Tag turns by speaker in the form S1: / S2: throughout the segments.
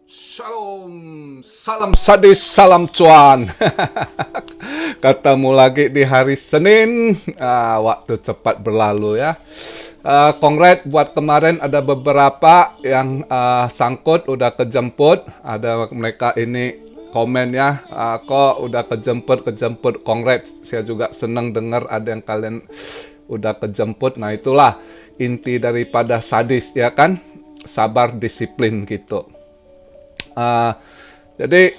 S1: Shalom, salam sadis, salam cuan. Ketemu lagi di hari Senin. Waktu cepat berlalu ya. Kongres buat kemarin ada beberapa yang sangkut udah kejemput. Ada mereka ini komen ya, kok udah kejemput kongres. Saya juga senang dengar ada yang kalian udah kejemput. Nah itulah inti daripada sadis ya kan, sabar disiplin gitu. Jadi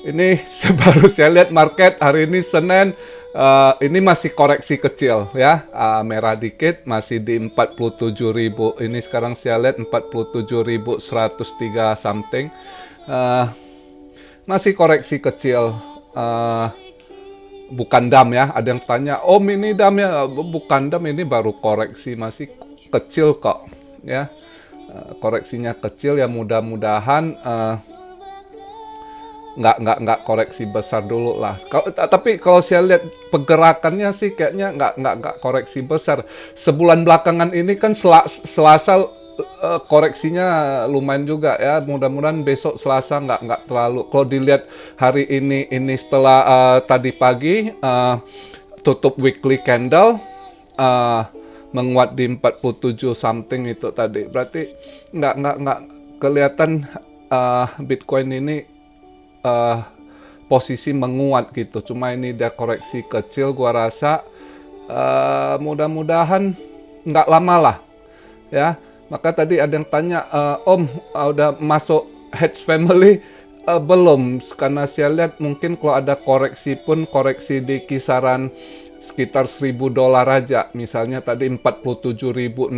S1: ini baru saya lihat market hari ini Senin, ini masih koreksi kecil ya, merah dikit masih di 47.000. Ini sekarang saya lihat 47.103 something. Masih koreksi kecil, bukan dam ya. Ada yang tanya, Om ini dam ya? Bukan dam, ini baru koreksi, masih kecil kok ya. Koreksinya kecil ya, mudah-mudahan nggak koreksi besar dulu lah. Tapi kalau saya lihat pergerakannya sih kayaknya nggak koreksi besar. Sebulan belakangan ini kan Selasa koreksinya lumayan juga ya. Mudah-mudahan besok Selasa nggak terlalu. Kalau dilihat hari ini setelah tadi pagi tutup weekly candle menguat di 47 something itu tadi. Berarti nggak kelihatan Bitcoin ini posisi menguat gitu. Cuma ini dia koreksi kecil, gua rasa mudah-mudahan nggak lama lah ya. Maka tadi ada yang tanya, Om udah masuk hedge family? Belum, karena saya lihat mungkin kalau ada koreksi pun koreksi di kisaran sekitar $1.000 aja. Misalnya tadi 47.600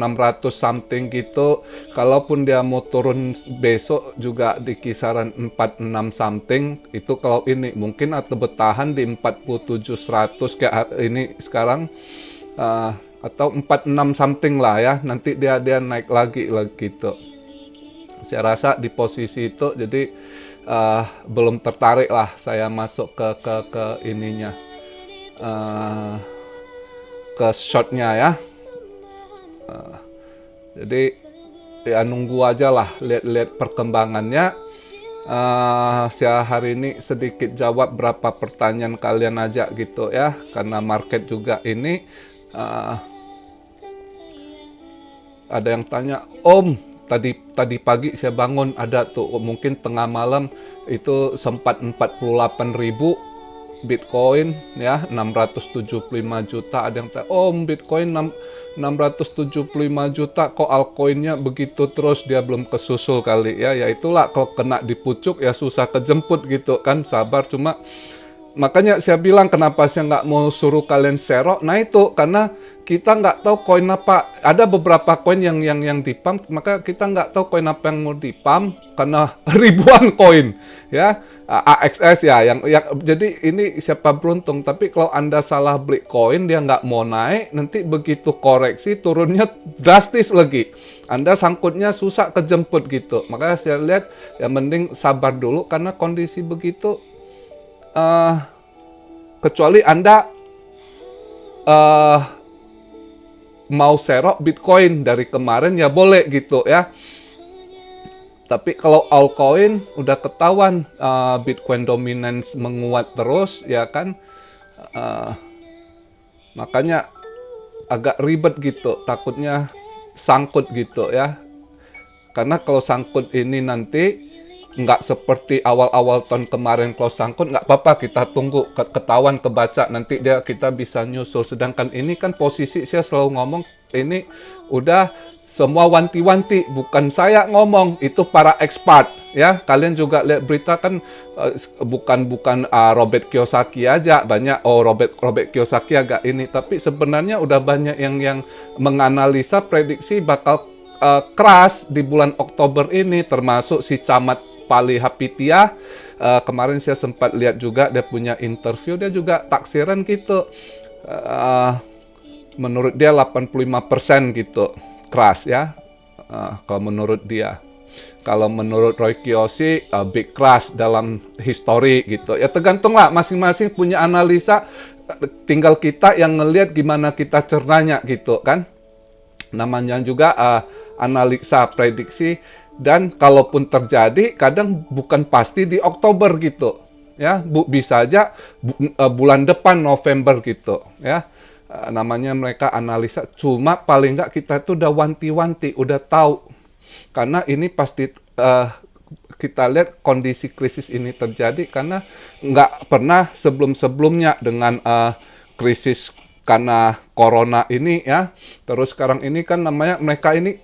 S1: something gitu. Kalaupun dia mau turun besok juga di kisaran 46 something. Itu kalau ini mungkin atau bertahan di 47.100 kayak ini sekarang, atau 46 something lah ya. Nanti dia naik lagi gitu. Saya rasa di posisi itu jadi belum tertarik lah saya masuk ke ininya, ke shortnya ya. Jadi ya nunggu aja lah, lihat perkembangannya. Saya hari ini sedikit jawab berapa pertanyaan kalian aja gitu ya, karena market juga ini ada yang tanya, Om tadi pagi saya bangun ada tuh mungkin tengah malam itu sempat 48.000 Bitcoin ya, 675 juta. Ada yang tanya, Om Bitcoin 675 juta kok altcoinnya begitu terus, dia belum kesusul kali ya. Ya itulah, kalau kena di pucuk ya susah kejemput gitu kan, sabar. Cuma makanya saya bilang kenapa saya nggak mau suruh kalian serok. Nah itu karena kita nggak tahu koin apa. Ada beberapa koin yang dipump, maka kita nggak tahu koin apa yang mau dipump karena ribuan koin ya. AXS ya yang jadi ini siapa beruntung. Tapi kalau Anda salah beli koin, dia nggak mau naik, nanti begitu koreksi turunnya drastis lagi. Anda sangkutnya susah kejemput gitu. Makanya saya lihat ya mending sabar dulu karena kondisi begitu. Kecuali Anda mau serok Bitcoin dari kemarin ya boleh gitu ya. Tapi kalau altcoin udah ketahuan Bitcoin dominance menguat terus ya kan, makanya agak ribet gitu, takutnya sangkut gitu ya. Karena kalau sangkut ini nanti nggak seperti awal-awal tahun kemarin, kalau sangkut nggak apa-apa, kita tunggu ketahuan kebaca, nanti kita bisa nyusul. Sedangkan ini kan posisi saya selalu ngomong, ini udah semua wanti-wanti, bukan saya ngomong, itu para expert ya. Kalian juga lihat berita kan, bukan Robert Kiyosaki aja, banyak Robert Kiyosaki agak ini, tapi sebenarnya udah banyak yang menganalisa prediksi bakal keras di bulan Oktober ini, termasuk si camat Pali Hapitia. Kemarin saya sempat lihat juga dia punya interview, dia juga taksiran gitu. Menurut dia 85% gitu keras ya. Kalau menurut dia. Kalau menurut Roy Kiyoshi big crash dalam histori gitu. Ya tergantung lah, masing-masing punya analisa. Tinggal kita yang ngelihat gimana kita cernanya gitu kan. Namanya juga analisa prediksi. Dan kalaupun terjadi, kadang bukan pasti di Oktober gitu, ya, bisa aja bulan depan November gitu, ya. Namanya mereka analisa. Cuma paling nggak kita tuh udah wanti-wanti, udah tahu, karena ini pasti kita lihat kondisi krisis ini terjadi karena nggak pernah sebelum-sebelumnya dengan krisis karena corona ini, ya. Terus sekarang ini kan namanya mereka ini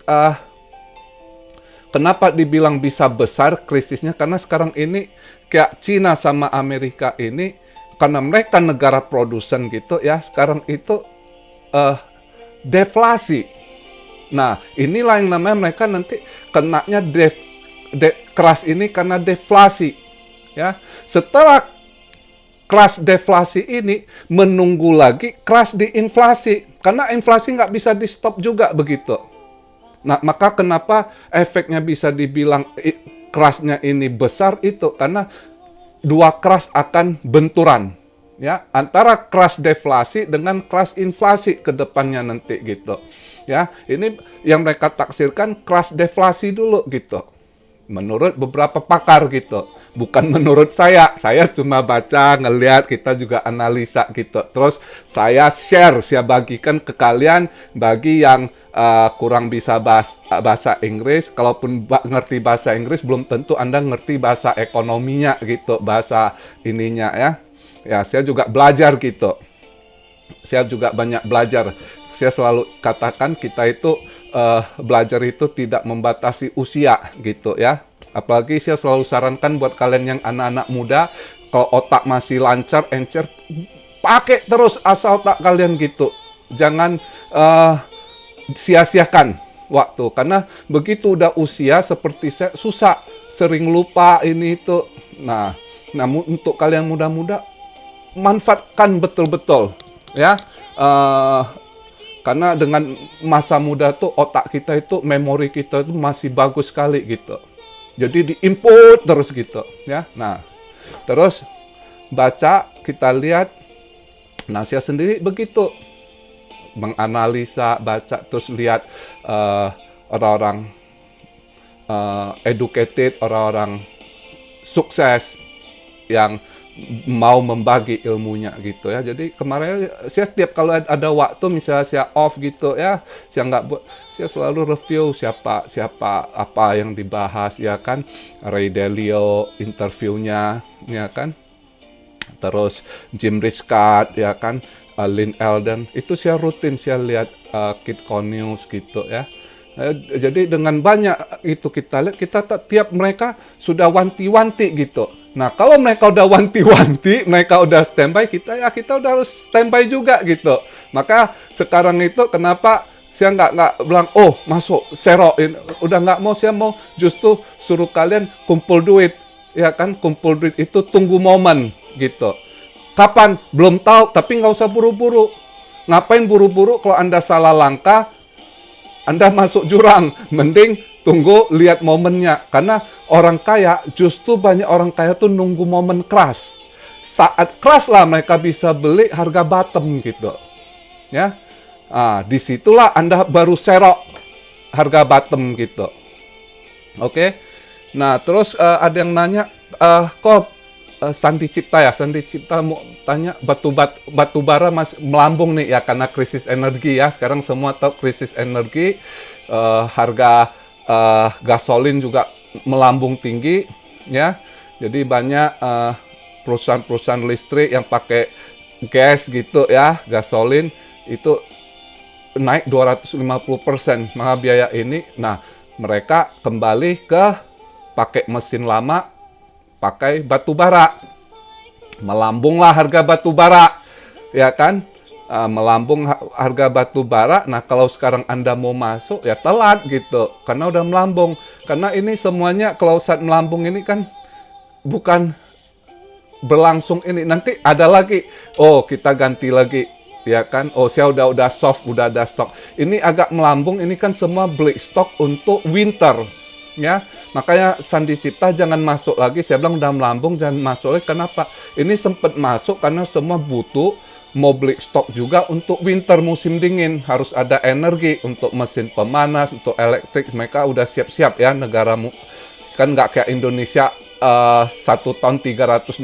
S1: kenapa dibilang bisa besar krisisnya? Karena sekarang ini kayak Cina sama Amerika ini, karena mereka negara produsen gitu ya, sekarang itu deflasi. Nah, inilah yang namanya mereka nanti kenanya crash ini karena deflasi. Ya, setelah crash deflasi ini menunggu lagi crash di inflasi, karena inflasi nggak bisa di stop juga begitu. Nah, maka kenapa efeknya bisa dibilang crash-nya ini besar itu karena dua crash akan benturan, ya, antara crash deflasi dengan crash inflasi ke depannya nanti gitu. Ya, ini yang mereka taksirkan crash deflasi dulu gitu. Menurut beberapa pakar gitu, bukan menurut saya cuma baca, ngelihat, kita juga analisa gitu. Terus saya share, saya bagikan ke kalian, bagi yang kurang bisa bahasa Inggris. Kalaupun ngerti bahasa Inggris, belum tentu Anda ngerti bahasa ekonominya gitu, bahasa ininya, ya. Ya, saya juga belajar gitu. Saya juga banyak belajar. Saya selalu katakan kita itu belajar itu tidak membatasi usia gitu ya. Apalagi saya selalu sarankan buat kalian yang anak-anak muda, kalau otak masih lancar, encer, pakai terus asal otak kalian gitu. Jangan sia-siakan waktu, karena begitu udah usia seperti saya, susah, sering lupa ini itu. Nah, namun untuk kalian muda-muda, manfaatkan betul-betul ya. Karena dengan masa muda tuh otak kita itu, memori kita itu masih bagus sekali gitu. Jadi di-input terus gitu ya. Nah, terus baca, kita lihat. Nah, saya sendiri begitu. Menganalisa, baca, terus lihat orang-orang educated, orang-orang sukses yang mau membagi ilmunya gitu ya. Jadi kemarin saya setiap kalau ada waktu, misalnya saya off gitu ya, saya nggak buat, saya selalu review siapa apa yang dibahas ya kan, Ray Dalio interviewnya ya kan, terus Jim Richcard ya kan, Lynn Alden, itu saya rutin saya lihat, Kit Connors gitu ya. Jadi dengan banyak itu kita lihat, kita tiap mereka sudah wanti-wanti gitu. Nah, kalau mereka udah wanti-wanti, mereka udah standby, kita udah harus standby juga gitu. Maka sekarang itu kenapa saya nggak bilang, oh masuk seroin, udah nggak mau, saya mau justru suruh kalian kumpul duit, ya kan, kumpul duit itu tunggu momen gitu. Kapan? Belum tahu, tapi nggak usah buru-buru. Ngapain buru-buru kalau Anda salah langkah, Anda masuk jurang, mending tunggu lihat momennya. Karena orang kaya, justru banyak orang kaya tuh nunggu momen crash. Saat crash lah mereka bisa beli harga bottom gitu. Ya. Nah, disitulah Anda baru serok harga bottom gitu. Oke. Nah, terus ada yang nanya, kok Sandi Cipta ya, Sandi Cipta mau tanya, batu bara masih melambung nih ya karena krisis energi ya. Sekarang semua tahu krisis energi, harga gasolin juga melambung tinggi ya. Jadi banyak perusahaan-perusahaan listrik yang pakai gas gitu ya, gasolin itu naik 250% maka biaya ini. Nah, mereka kembali ke pakai mesin lama, pakai batu bara. Melambunglah harga batu bara, ya kan? Melambung harga batu bara. Nah, kalau sekarang Anda mau masuk, ya telat gitu, karena udah melambung. Karena ini semuanya kalau saat melambung ini kan bukan berlangsung ini. Nanti ada lagi, oh kita ganti lagi, ya kan? Oh saya udah soft, udah ada stok. Ini agak melambung, ini kan semua beli stok untuk winter. Ya, makanya Sandi Cipta jangan masuk lagi. Saya bilang udah melambung, jangan masuk lagi. Kenapa? Ini sempat masuk karena semua butuh mau beli stok juga untuk winter musim dingin. Harus ada energi untuk mesin pemanas, untuk elektrik. Mereka udah siap-siap ya negaramu. Kan nggak kayak Indonesia 1 tahun 365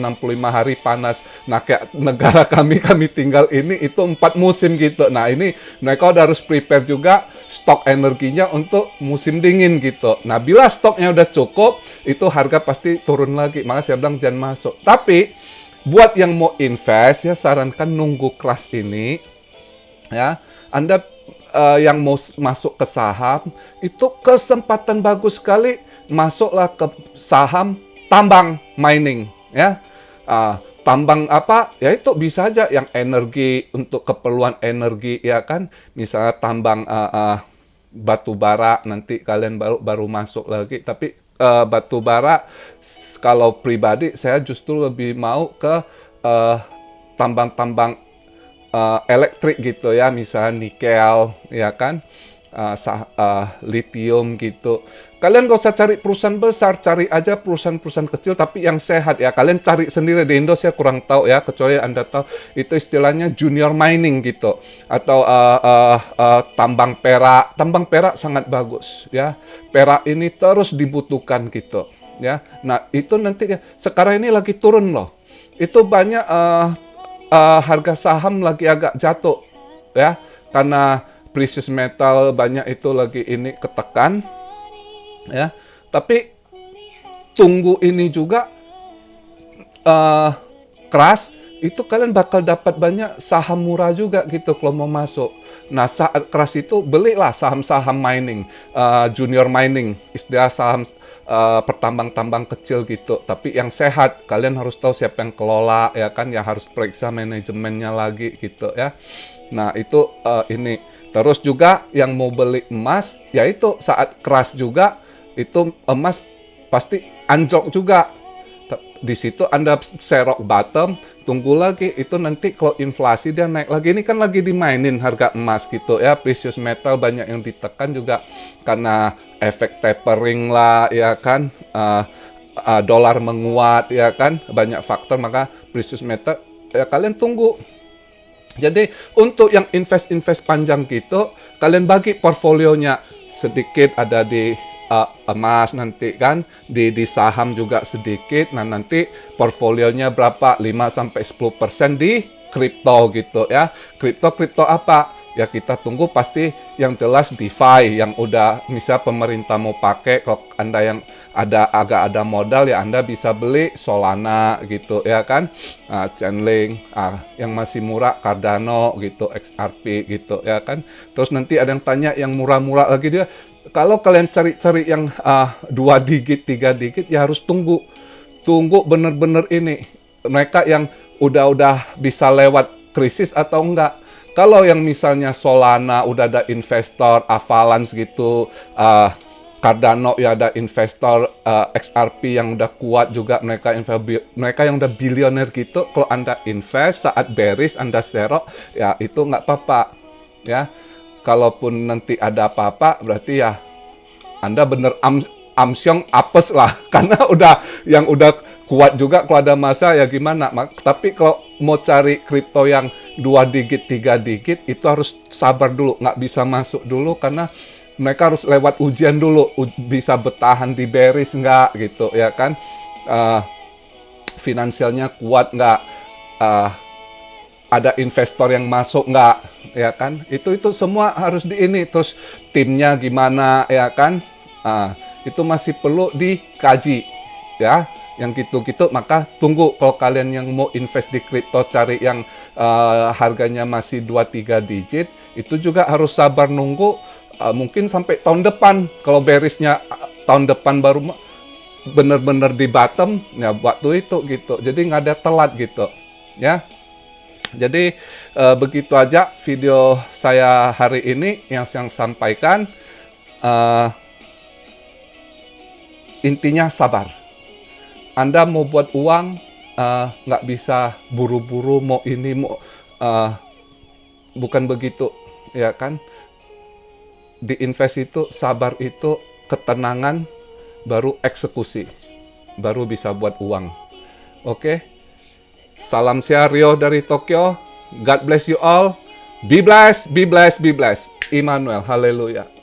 S1: hari panas. Nah kayak negara kami tinggal ini itu 4 musim gitu. Nah ini mereka udah harus prepare juga stok energinya untuk musim dingin gitu. Nah bila stoknya udah cukup, itu harga pasti turun lagi. Makanya saya bilang jangan masuk. Tapi buat yang mau invest, ya sarankan nunggu crash ini. Ya, Anda yang mau masuk ke saham, itu kesempatan bagus sekali. Masuklah ke saham tambang mining. Ya, tambang apa? Ya itu bisa aja yang energi, untuk keperluan energi, ya kan. Misalnya tambang batu bara, nanti kalian baru masuk lagi. Tapi batu bara, kalau pribadi saya justru lebih mau ke tambang-tambang elektrik gitu ya, misalnya nikel, ya kan, lithium gitu. Kalian gak usah cari perusahaan besar, cari aja perusahaan-perusahaan kecil tapi yang sehat ya. Kalian cari sendiri di Indo, saya kurang tahu ya, kecuali Anda tahu itu istilahnya junior mining gitu, atau tambang perak. Tambang perak sangat bagus ya. Perak ini terus dibutuhkan gitu ya. Nah itu nanti sekarang ini lagi turun loh. Itu banyak harga saham lagi agak jatuh ya, karena precious metal banyak itu lagi ini ketekan ya. Tapi tunggu ini juga crash, itu kalian bakal dapat banyak saham murah juga gitu kalau mau masuk. Nah saat crash itu belilah saham-saham mining, junior mining, istilah saham pertambang-tambang kecil gitu, tapi yang sehat. Kalian harus tahu siapa yang kelola ya kan, yang harus periksa manajemennya lagi gitu ya. Nah itu ini. Terus juga yang mau beli emas, yaitu saat crash juga itu emas pasti anjlok juga. Di situ Anda serok bottom, tunggu lagi, itu nanti kalau inflasi dia naik lagi. Ini kan lagi dimainin harga emas gitu ya, precious metal banyak yang ditekan juga karena efek tapering lah ya kan, dolar menguat ya kan, banyak faktor, maka precious metal ya kalian tunggu. Jadi untuk yang invest panjang gitu, kalian bagi portfolionya, sedikit ada di emas nanti kan, di saham juga sedikit. Nah nanti portfolionya berapa, 5-10% di kripto gitu ya. Kripto apa? Ya kita tunggu pasti yang jelas DeFi yang udah misal pemerintah mau pakai. Kalau Anda yang agak ada modal ya Anda bisa beli Solana gitu ya kan, Chainlink, yang masih murah Cardano gitu, XRP gitu ya kan. Terus nanti ada yang tanya yang murah-murah lagi dia. Kalau kalian cari-cari yang 2 digit, 3 digit, ya harus tunggu bener-bener ini mereka yang udah bisa lewat krisis atau enggak. Kalau yang misalnya Solana udah ada investor, Avalanche gitu, Cardano ya ada investor, XRP yang udah kuat juga, mereka yang udah bilioner gitu. Kalau Anda invest saat bearish Anda serok, ya itu nggak apa-apa ya. Kalaupun nanti ada apa-apa, berarti ya Anda bener amsyong apes lah, karena udah kuat juga. Kalau ada masa ya gimana. Tapi kalau mau cari kripto yang 2 digit, 3 digit, itu harus sabar dulu, nggak bisa masuk dulu karena mereka harus lewat ujian dulu, bisa bertahan di bearish nggak gitu ya kan, finansialnya kuat nggak, ada investor yang masuk nggak ya kan, itu semua harus terus timnya gimana ya kan, itu masih perlu dikaji ya, yang gitu-gitu. Maka tunggu, kalau kalian yang mau invest di kripto cari yang harganya masih 2-3 digit, itu juga harus sabar nunggu, mungkin sampai tahun depan. Kalau bearishnya tahun depan baru bener-bener di bottom ya, waktu itu gitu. Jadi nggak ada telat gitu ya. Jadi begitu aja video saya hari ini yang saya sampaikan. Intinya sabar. Anda mau buat uang, nggak bisa buru-buru mau ini mau, bukan begitu ya kan. Di invest itu sabar, itu ketenangan, baru eksekusi, baru bisa buat uang. Oke, salam saya Rio dari Tokyo. God bless you all. Be blessed, be blessed, be blessed. Immanuel, haleluya.